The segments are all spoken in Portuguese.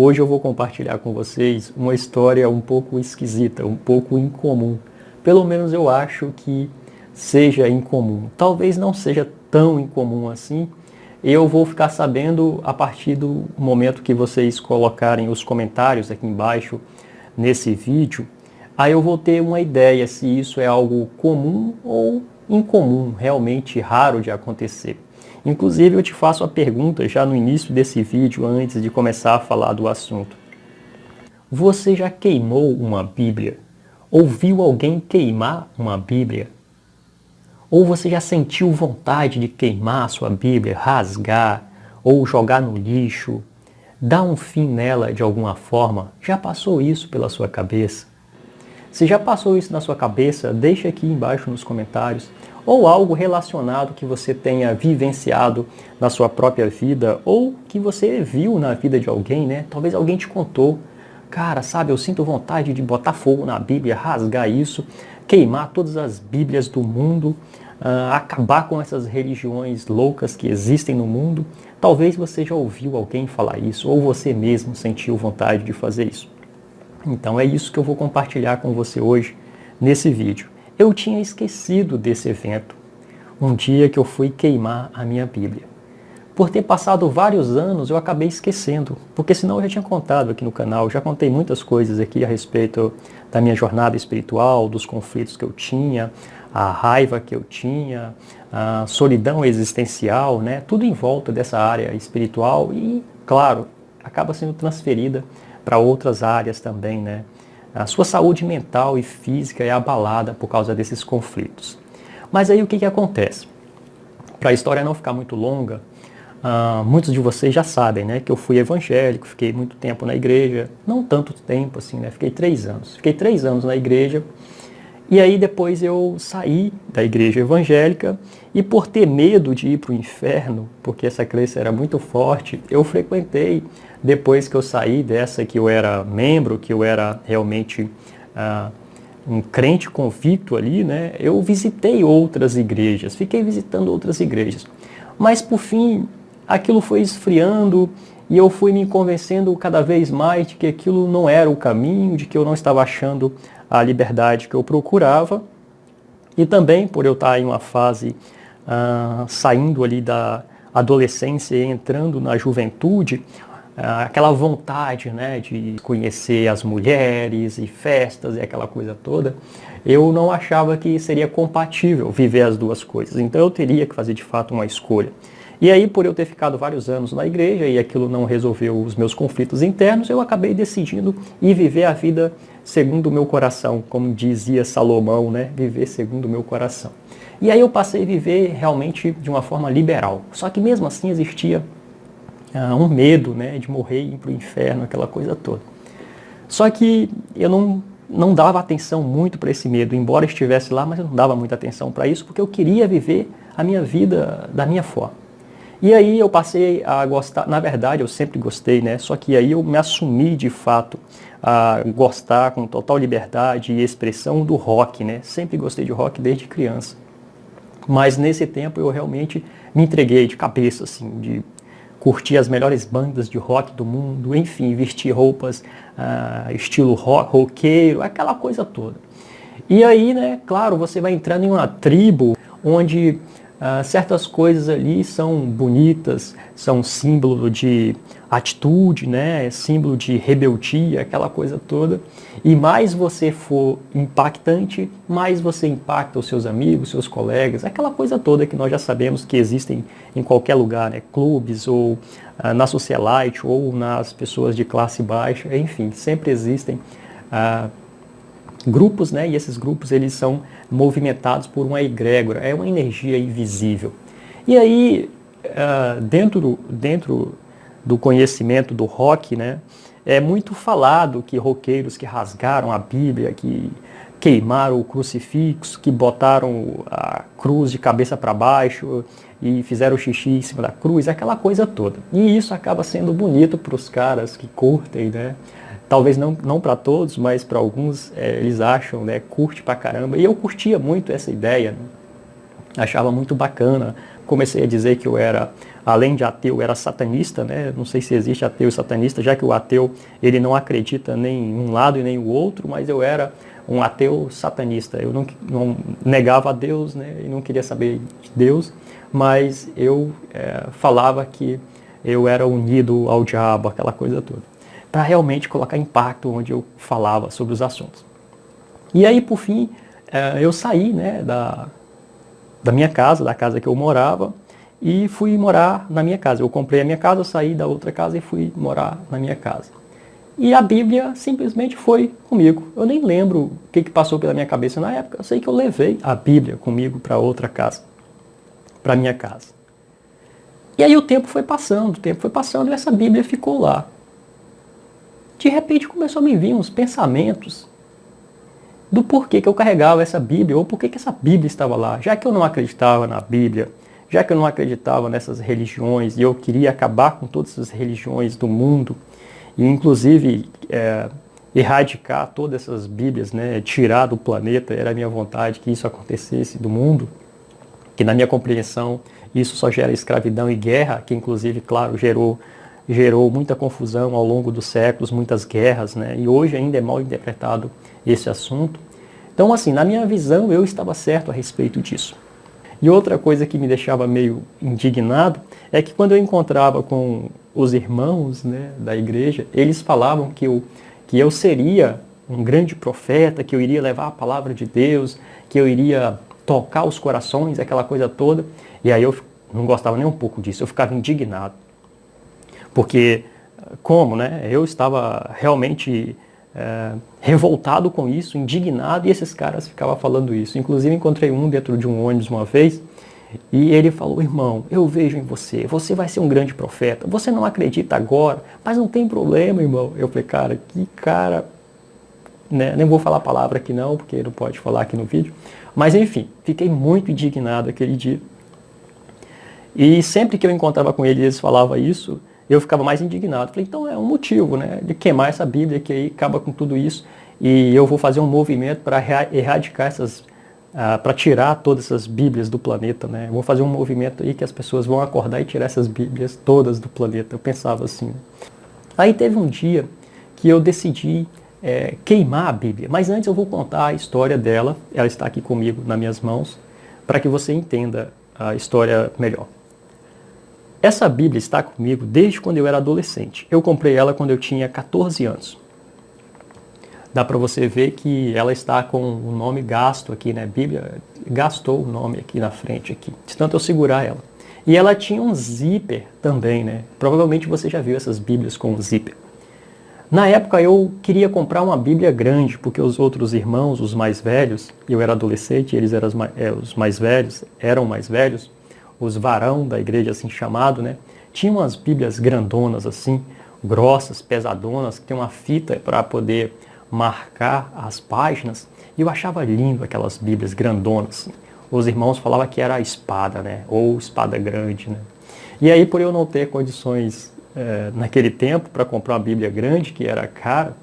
Hoje eu vou compartilhar com vocês uma história um pouco esquisita, um pouco incomum. Pelo menos eu acho que seja incomum. Talvez não seja tão incomum assim. Eu vou ficar sabendo a partir do momento que vocês colocarem os comentários aqui embaixo nesse vídeo. Aí eu vou ter uma ideia se isso é algo comum ou incomum, realmente raro de acontecer. Inclusive eu te faço a pergunta já no início desse vídeo, antes de começar a falar do assunto. Você já queimou uma Bíblia? Ou viu alguém queimar uma Bíblia? Ou você já sentiu vontade de queimar a sua Bíblia, rasgar, ou jogar no lixo, dar um fim nela de alguma forma? Já passou isso pela sua cabeça? Se já passou isso na sua cabeça, deixa aqui embaixo nos comentários, ou algo relacionado que você tenha vivenciado na sua própria vida, ou que você viu na vida de alguém, né? Talvez alguém te contou, cara, sabe, eu sinto vontade de botar fogo na Bíblia, rasgar isso, queimar todas as Bíblias do mundo, acabar com essas religiões loucas que existem no mundo. Talvez você já ouviu alguém falar isso, ou você mesmo sentiu vontade de fazer isso. Então é isso que eu vou compartilhar com você hoje nesse vídeo. Eu tinha esquecido desse evento, um dia que eu fui queimar a minha Bíblia. Por ter passado vários anos, eu acabei esquecendo, porque senão eu já tinha contado aqui no canal, já contei muitas coisas aqui a respeito da minha jornada espiritual, dos conflitos que eu tinha, a raiva que eu tinha, a solidão existencial, né? Tudo em volta dessa área espiritual e, claro, acaba sendo transferida para outras áreas também, né? A sua saúde mental e física é abalada por causa desses conflitos. Mas aí o que acontece? Para a história não ficar muito longa, muitos de vocês já sabem, né, que eu fui evangélico, fiquei muito tempo na igreja, não tanto tempo assim, né? Fiquei 3 anos. Fiquei 3 anos na igreja. E aí depois eu saí da igreja evangélica e por ter medo de ir para o inferno, porque essa crença era muito forte, eu frequentei, depois que eu saí dessa que eu era membro, que eu era realmente um crente convicto ali, né, eu visitei outras igrejas, fiquei visitando outras igrejas. Mas por fim, aquilo foi esfriando e eu fui me convencendo cada vez mais de que aquilo não era o caminho, de que eu não estava achando a liberdade que eu procurava. E também por eu estar em uma fase saindo ali da adolescência e entrando na juventude, aquela vontade, né, de conhecer as mulheres e festas e aquela coisa toda, eu não achava que seria compatível viver as duas coisas. Então eu teria que fazer de fato uma escolha. E aí, por eu ter ficado vários anos na igreja e aquilo não resolveu os meus conflitos internos, eu acabei decidindo ir viver a vida segundo o meu coração, como dizia Salomão, né? Viver segundo o meu coração. E aí eu passei a viver realmente de uma forma liberal. Só que mesmo assim existia um medo, né, de morrer e ir para o inferno, aquela coisa toda. Só que eu não dava atenção muito para esse medo, embora estivesse lá, mas eu não dava muita atenção para isso, porque eu queria viver a minha vida da minha forma. E aí eu passei a gostar, na verdade eu sempre gostei, né? Só que aí eu me assumi de fato a gostar com total liberdade e expressão do rock, né? Sempre gostei de rock desde criança. Mas nesse tempo eu realmente me entreguei de cabeça, assim, de curtir as melhores bandas de rock do mundo, enfim, vestir roupas estilo roqueiro, aquela coisa toda. E aí, né, claro, você vai entrando em uma tribo onde certas coisas ali são bonitas, são símbolo de atitude, né? Símbolo de rebeldia, aquela coisa toda. E mais você for impactante, mais você impacta os seus amigos, seus colegas, aquela coisa toda que nós já sabemos que existem em qualquer lugar, né? Clubes ou na socialite ou nas pessoas de classe baixa, enfim, sempre existem grupos, né? E esses grupos eles são movimentados por uma egrégora, é uma energia invisível. E aí, dentro do conhecimento do rock, né, é muito falado que roqueiros que rasgaram a Bíblia, que queimaram o crucifixo, que botaram a cruz de cabeça para baixo e fizeram xixi em cima da cruz, aquela coisa toda. E isso acaba sendo bonito para os caras que curtem, né? Talvez não para todos, mas para alguns eles acham, né, curte pra caramba. E eu curtia muito essa ideia, né? Achava muito bacana comecei a dizer que eu era, além de ateu, eu era satanista, né? Não sei se existe ateu e satanista, já que o ateu ele não acredita nem em um lado e nem o outro, mas eu era um ateu satanista. Eu não negava a Deus, né? E não queria saber de Deus, mas eu falava que eu era unido ao diabo, aquela coisa toda, para realmente colocar impacto onde eu falava sobre os assuntos. E aí, por fim, eu saí, né, da minha casa, da casa que eu morava, e fui morar na minha casa. Eu comprei a minha casa, saí da outra casa e fui morar na minha casa. E a Bíblia simplesmente foi comigo. Eu nem lembro o que passou pela minha cabeça na época. Eu sei que eu levei a Bíblia comigo para outra casa, para minha casa. E aí o tempo foi passando e essa Bíblia ficou lá. De repente começou a me vir uns pensamentos do porquê que eu carregava essa Bíblia, ou porquê que essa Bíblia estava lá. Já que eu não acreditava na Bíblia, já que eu não acreditava nessas religiões, e eu queria acabar com todas as religiões do mundo, e inclusive erradicar todas essas Bíblias, né, tirar do planeta, era a minha vontade que isso acontecesse do mundo, que na minha compreensão isso só gera escravidão e guerra, que inclusive, claro, gerou muita confusão ao longo dos séculos, muitas guerras, né? E hoje ainda é mal interpretado esse assunto. Então, assim, na minha visão, eu estava certo a respeito disso. E outra coisa que me deixava meio indignado é que quando eu encontrava com os irmãos, né, da igreja, eles falavam que eu seria um grande profeta, que eu iria levar a palavra de Deus, que eu iria tocar os corações, aquela coisa toda. E aí eu não gostava nem um pouco disso, eu ficava indignado. Porque, como, né, eu estava realmente revoltado com isso, indignado, e esses caras ficavam falando isso. Inclusive, encontrei um dentro de um ônibus uma vez, e ele falou: irmão, eu vejo em você, você vai ser um grande profeta, você não acredita agora, mas não tem problema, irmão. Eu falei: cara, que cara, né? Nem vou falar a palavra aqui não, porque não pode falar aqui no vídeo, mas enfim, fiquei muito indignado aquele dia. E sempre que eu encontrava com ele e eles falavam isso, eu ficava mais indignado. Falei: então é um motivo, né, de queimar essa Bíblia, que aí acaba com tudo isso, e eu vou fazer um movimento para erradicar essas, para tirar todas essas Bíblias do planeta, né? Eu vou fazer um movimento aí que as pessoas vão acordar e tirar essas Bíblias todas do planeta. Eu pensava assim, né? Aí teve um dia que eu decidi queimar a Bíblia, mas antes eu vou contar a história dela. Ela está aqui comigo nas minhas mãos, para que você entenda a história melhor. Essa Bíblia está comigo desde quando eu era adolescente. Eu comprei ela quando eu tinha 14 anos. Dá para você ver que ela está com o nome gasto aqui, né? Bíblia gastou o nome aqui na frente, aqui, de tanto eu segurar ela. E ela tinha um zíper também, né? Provavelmente você já viu essas Bíblias com zíper. Na época eu queria comprar uma Bíblia grande, porque os outros irmãos, os mais velhos, eu era adolescente, eles eram os mais velhos, os varão da igreja, assim chamado, né? Tinha umas Bíblias grandonas, assim, grossas, pesadonas, que tem uma fita para poder marcar as páginas, e eu achava lindo aquelas Bíblias grandonas, assim. Os irmãos falavam que era a espada, né? Ou espada grande, né? E aí, por eu não ter condições naquele tempo para comprar uma Bíblia grande, que era cara,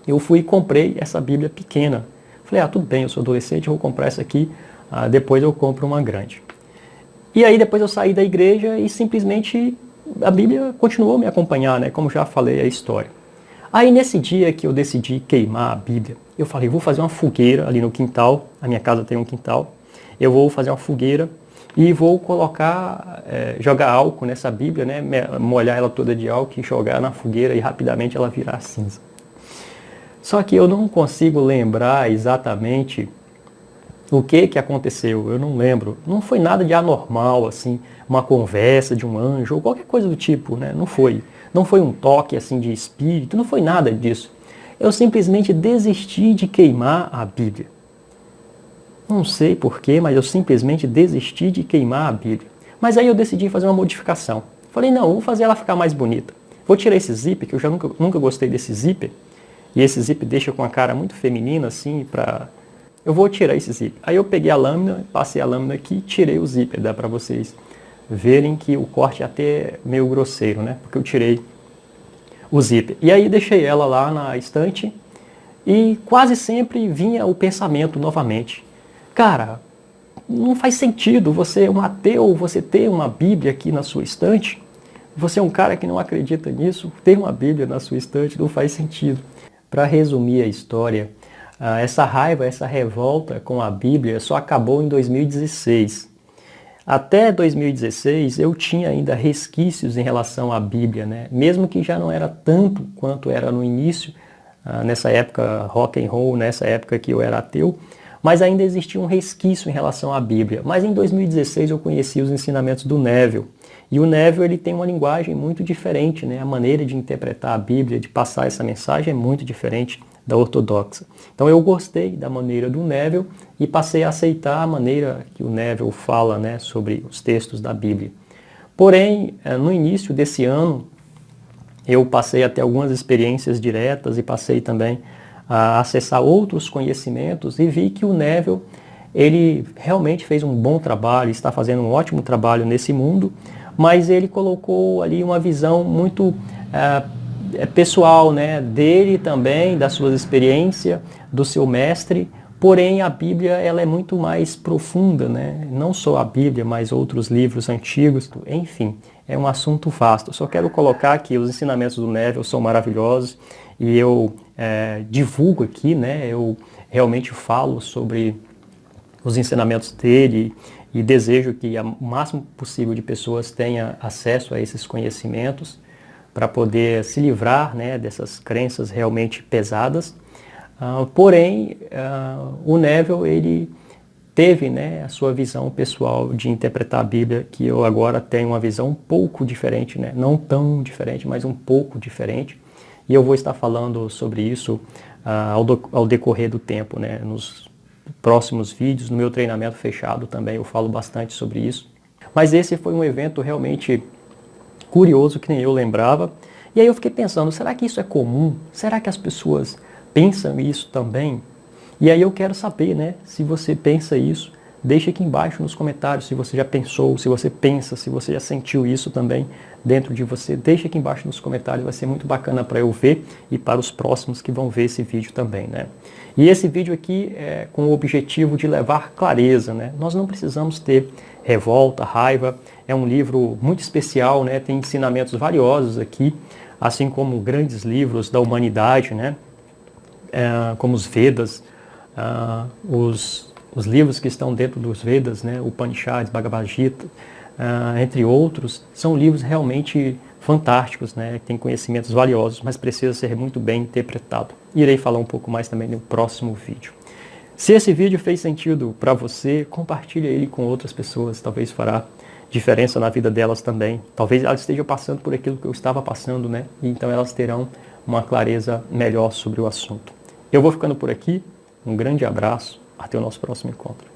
eu fui e comprei essa Bíblia pequena. Falei: tudo bem, eu sou adolescente, eu vou comprar essa aqui, depois eu compro uma grande. E aí depois eu saí da igreja e simplesmente a Bíblia continuou a me acompanhar, né? Como já falei a história. Aí nesse dia que eu decidi queimar a Bíblia, eu falei: vou fazer uma fogueira ali no quintal, a minha casa tem um quintal, eu vou fazer uma fogueira e vou colocar, jogar álcool nessa Bíblia, né? Molhar ela toda de álcool e jogar na fogueira e rapidamente ela virar cinza. Só que eu não consigo lembrar exatamente o que aconteceu, eu não lembro. Não foi nada de anormal, assim, uma conversa de um anjo ou qualquer coisa do tipo, né? Não foi. Não foi um toque, assim, de espírito, não foi nada disso. Eu simplesmente desisti de queimar a Bíblia. Não sei porquê, mas eu simplesmente desisti de queimar a Bíblia. Mas aí eu decidi fazer uma modificação. Falei: não, vou fazer ela ficar mais bonita. Vou tirar esse zíper, que eu já nunca gostei desse zíper. E esse zíper deixa com a cara muito feminina, assim, eu vou tirar esse zíper. Aí eu peguei a lâmina, passei a lâmina aqui e tirei o zíper. Dá para vocês verem que o corte é até meio grosseiro, né? Porque eu tirei o zíper. E aí deixei ela lá na estante e quase sempre vinha o pensamento novamente: cara, não faz sentido você é um ateu, você ter uma Bíblia aqui na sua estante. Você é um cara que não acredita nisso, ter uma Bíblia na sua estante não faz sentido. Para resumir a história, essa raiva, essa revolta com a Bíblia só acabou em 2016. Até 2016 eu tinha ainda resquícios em relação à Bíblia, né? Mesmo que já não era tanto quanto era no início, nessa época rock and roll, nessa época que eu era ateu, mas ainda existia um resquício em relação à Bíblia. Mas em 2016 eu conheci os ensinamentos do Neville. E o Neville ele tem uma linguagem muito diferente, né? A maneira de interpretar a Bíblia, de passar essa mensagem é muito diferente da ortodoxa. Então eu gostei da maneira do Neville e passei a aceitar a maneira que o Neville fala, né, sobre os textos da Bíblia. Porém, no início desse ano, eu passei a ter algumas experiências diretas e passei também a acessar outros conhecimentos e vi que o Neville, ele realmente fez um bom trabalho, está fazendo um ótimo trabalho nesse mundo, mas ele colocou ali uma visão muito pessoal, né, dele também, das suas experiências, do seu mestre. Porém, a Bíblia ela é muito mais profunda, né? Não só a Bíblia, mas outros livros antigos. Enfim, é um assunto vasto. Eu só quero colocar que os ensinamentos do Neville são maravilhosos e eu divulgo aqui, né? Eu realmente falo sobre os ensinamentos dele e desejo que o máximo possível de pessoas tenha acesso a esses conhecimentos para poder se livrar, né, dessas crenças realmente pesadas. Porém, o Neville ele teve, né, a sua visão pessoal de interpretar a Bíblia, que eu agora tenho uma visão um pouco diferente, né, não tão diferente, mas um pouco diferente. E eu vou estar falando sobre isso ao decorrer do tempo, né, nos próximos vídeos, no meu treinamento fechado também eu falo bastante sobre isso. Mas esse foi um evento realmente curioso, que nem eu lembrava. E aí eu fiquei pensando, será que isso é comum? Será que as pessoas pensam isso também? E aí eu quero saber, né, se você pensa isso, deixa aqui embaixo nos comentários se você já pensou, se você pensa, se você já sentiu isso também dentro de você. Deixa aqui embaixo nos comentários, vai ser muito bacana para eu ver e para os próximos que vão ver esse vídeo também, né? E esse vídeo aqui é com o objetivo de levar clareza, né? Nós não precisamos ter revolta, raiva. É um livro muito especial, né? Tem ensinamentos valiosos aqui, assim como grandes livros da humanidade, né? Como os Vedas, os livros que estão dentro dos Vedas, né? Upanishads, Bhagavad Gita, entre outros, são livros realmente fantásticos, né? Tem conhecimentos valiosos, mas precisa ser muito bem interpretado. Irei falar um pouco mais também no próximo vídeo. Se esse vídeo fez sentido para você, compartilhe ele com outras pessoas, talvez fará diferença na vida delas também. Talvez elas estejam passando por aquilo que eu estava passando, né? E então elas terão uma clareza melhor sobre o assunto. Eu vou ficando por aqui, um grande abraço, até o nosso próximo encontro.